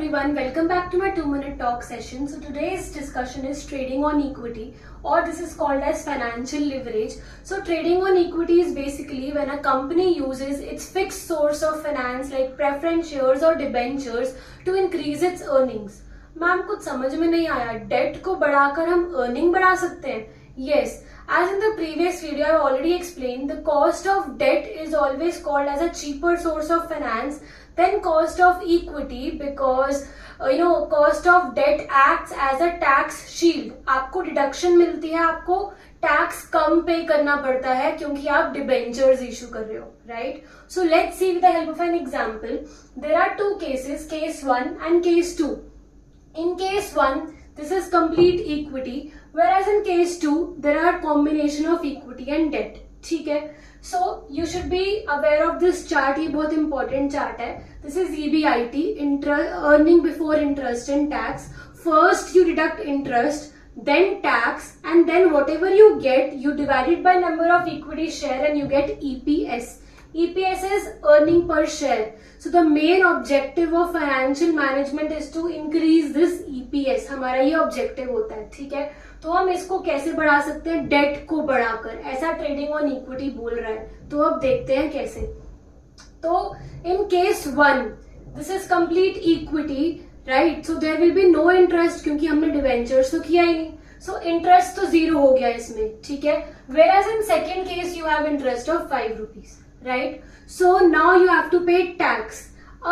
everyone, welcome back to my 2-minute talk session. So today's discussion is trading on equity, or this is called as financial leverage. So trading on equity is basically when a company uses its fixed source of finance like preference shares or debentures to increase its earnings. Ma'am कुछ समझ में नहीं आया, date को बढ़ाकर हम earning बढ़ा सकते हैं? Yes, as in the previous video I already explained, the cost of debt is always called as a cheaper source of finance than cost of equity because cost of debt acts as a tax shield. आपको deduction मिलती है, आपको tax कम पे करना पड़ता है क्योंकि आप डिबेंचर्स इशू कर रहे हो, right? So let's see with the help of an example. There are two cases, case 1 and case 2. In case 1, this is complete equity, whereas in case 2, there are combination of equity and debt. ठीक है? So you should be aware of this chart. ये बहुत important chart है. This is EBIT, earning before interest and tax. First you deduct interest, then tax, and then whatever you get, you divide it by number of equity share and you get EPS. EPS is earning per share. So the main objective of financial management is to increase this EPS. हमारा ये objective होता है, ठीक है? तो हम इसको कैसे बढ़ा सकते हैं? डेट को बढ़ाकर. ऐसा ट्रेडिंग ऑन इक्विटी बोल रहा है, तो अब देखते हैं कैसे. तो in case 1, this is complete equity, right? So there will be no interest क्योंकि हमने डिवेंचर्स तो किया ही नहीं. सो इंटरेस्ट तो जीरो हो गया इसमें, ठीक है? Whereas in second case you have interest of 5 rupees. Right? So now you have to pay tax.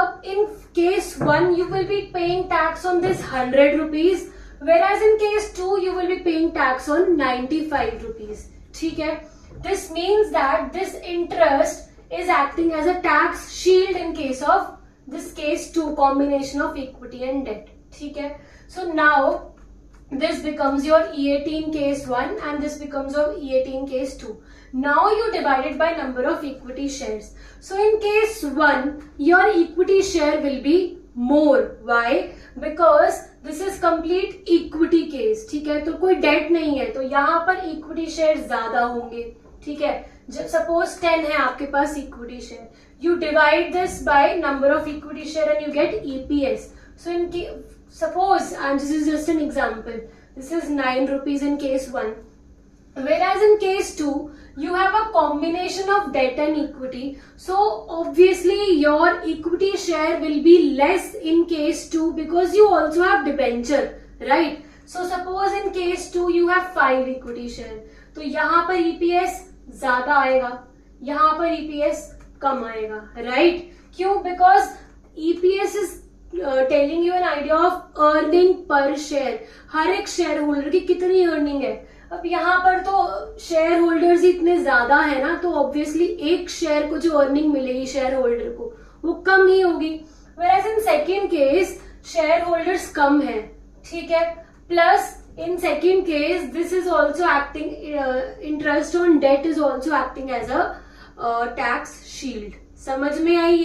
Up in case 1, you will be paying tax on this 100 rupees, whereas in case 2, you will be paying tax on 95 rupees. ठीक है? This means that this interest is acting as a tax shield in case of this case 2, combination of equity and debt. ठीक है? So now this becomes your E18 case 1 and this becomes your E18 case 2. Now you divide it by number of equity shares. So in case 1, your equity share will be more. Why? Because this is complete equity case. ठीक है? तो कोई debt नहीं है, तो यहाँ पर equity shares ज्यादा होंगे. ठीक है? Suppose 10 है आपके पास equity share. You divide this by number of equity share and you get EPS. So in suppose, and this is just an example, this is 9 rupees in case 1. Whereas in case 2, you have a combination of debt and equity. So obviously your equity share will be less in case 2 because you also have debenture, right? So suppose in case 2 you have 5 equity share. तो यहाँ पर EPS ज्यादा आएगा, यहाँ पर EPS कम आएगा, right? क्यों? Because EPS is telling you an idea of earning per share. हर एक शेयर होल्डर की कितनी अर्निंग है. अब यहाँ पर तो शेयर होल्डर्स इतने ज्यादा है ना, तो ऑब्वियसली एक शेयर को जो अर्निंग मिलेगी शेयर होल्डर को वो कम ही होगी. Where in second case shareholders कम है, ठीक है? Plus in second case this is also acting, interest on debt is also acting as a tax shield. समझ में आई?